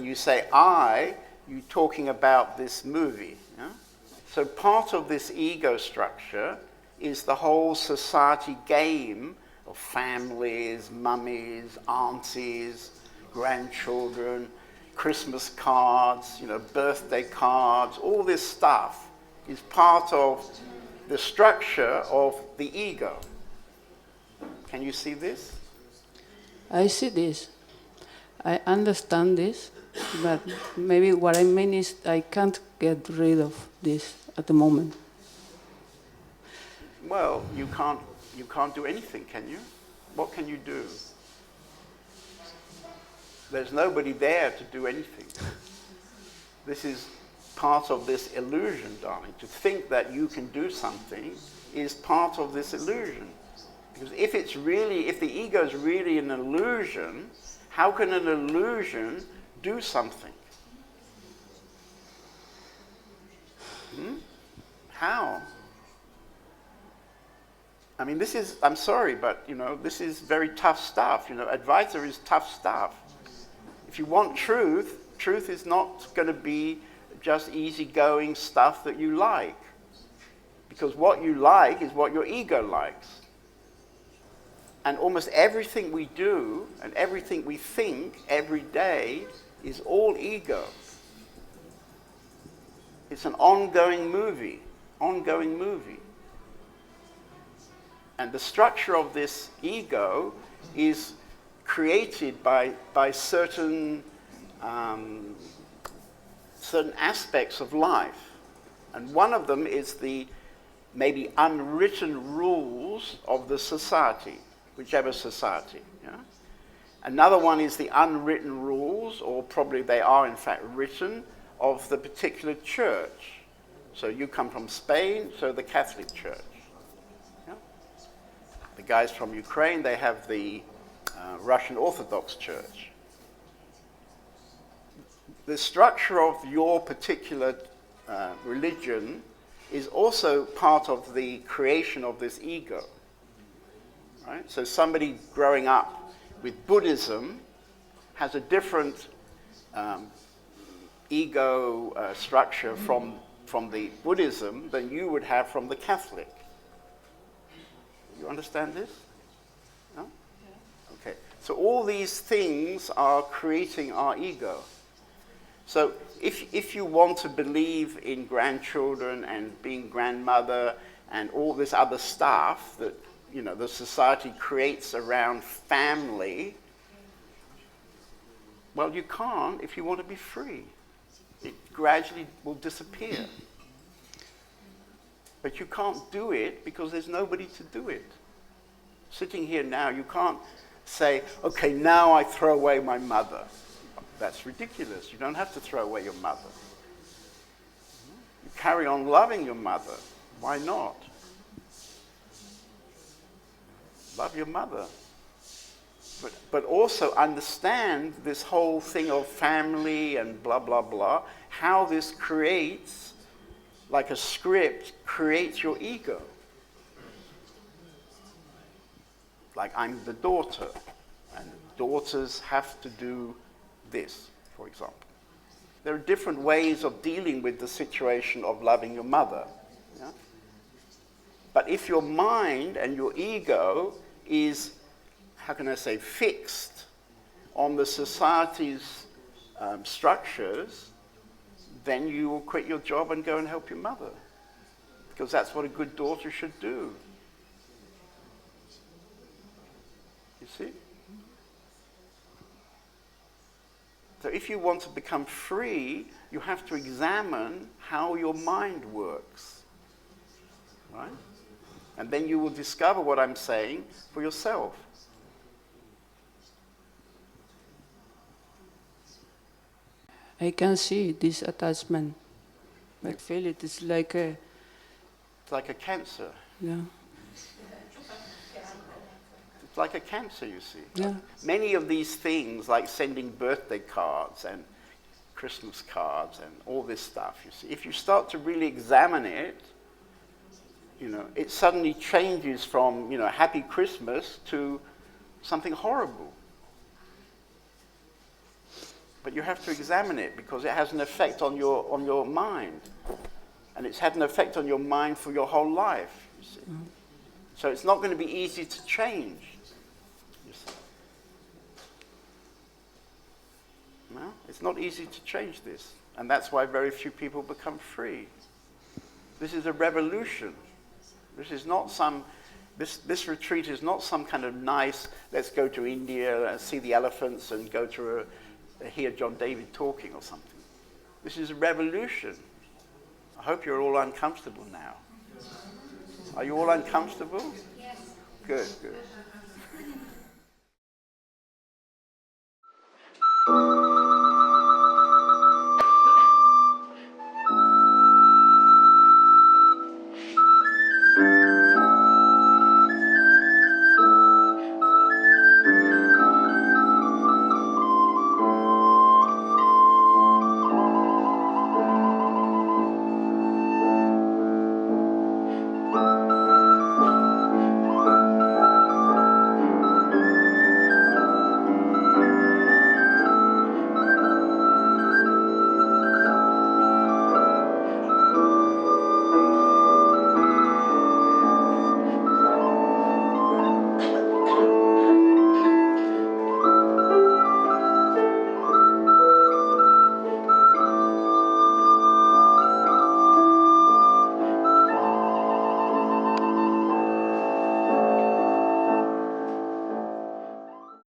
when you say I, you're talking about this movie. Yeah? So part of this ego structure is the whole society game of families, mummies, aunties, grandchildren, Christmas cards, birthday cards, all this stuff is part of the structure of the ego. Can you see this? I see this. I understand this, but maybe what I mean is I can't get rid of this at the moment. Well, you can't do anything, can you? What can you do? There's nobody there to do anything. This is part of this illusion, darling. To think that you can do something is part of this illusion. Because if the ego is really an illusion, how can an illusion do something? How? I mean, I'm sorry, but, this is very tough stuff. Advaita is tough stuff. If you want truth is not going to be just easygoing stuff that you like. Because what you like is what your ego likes. And almost everything we do and everything we think every day is all ego. It's an ongoing movie. And the structure of this ego is created by certain aspects of life. And one of them is the maybe unwritten rules of the society, whichever society. Yeah? Another one is the unwritten rules, or probably they are in fact written, of the particular church. So you come from Spain, so the Catholic Church. Yeah? The guys from Ukraine, they have the Russian Orthodox Church. The structure of your particular religion is also part of the creation of this ego. Right? So somebody growing up with Buddhism has a different ego structure from the Buddhism than you would have from the Catholic. You understand this? No? Okay. So all these things are creating our ego. So if you want to believe in grandchildren and being grandmother and all this other stuff that the society creates around family, well, you can't if you want to be free. It gradually will disappear. But you can't do it because there's nobody to do it. Sitting here now, you can't say, okay, now I throw away my mother. That's ridiculous. You don't have to throw away your mother. You carry on loving your mother. Why not? Love your mother. But also understand this whole thing of family and blah, blah, blah, how this creates, like a script, creates your ego. Like I'm the daughter, and daughters have to do this, for example. There are different ways of dealing with the situation of loving your mother. Yeah? But if your mind and your ego is, how can I say, fixed on the society's structures, then you will quit your job and go and help your mother. Because that's what a good daughter should do. You see? So if you want to become free, you have to examine how your mind works. Right? And then you will discover what I'm saying for yourself. I can see this attachment. I feel it. It's like a... It's like a cancer. Yeah. It's like a cancer, you see. Yeah. Many of these things, like sending birthday cards and Christmas cards and all this stuff, you see, if you start to really examine it, it suddenly changes from, Happy Christmas to something horrible. But you have to examine it because it has an effect on your mind. And it's had an effect on your mind for your whole life, you see. So it's not going to be easy to change, you see. No? It's not easy to change this. And that's why very few people become free. This is a revolution. This is not some... This retreat is not some kind of nice, let's go to India and see the elephants and go to hear John David talking or something. This is a revolution. I hope you're all uncomfortable now. Are you all uncomfortable? Yes. Good, good.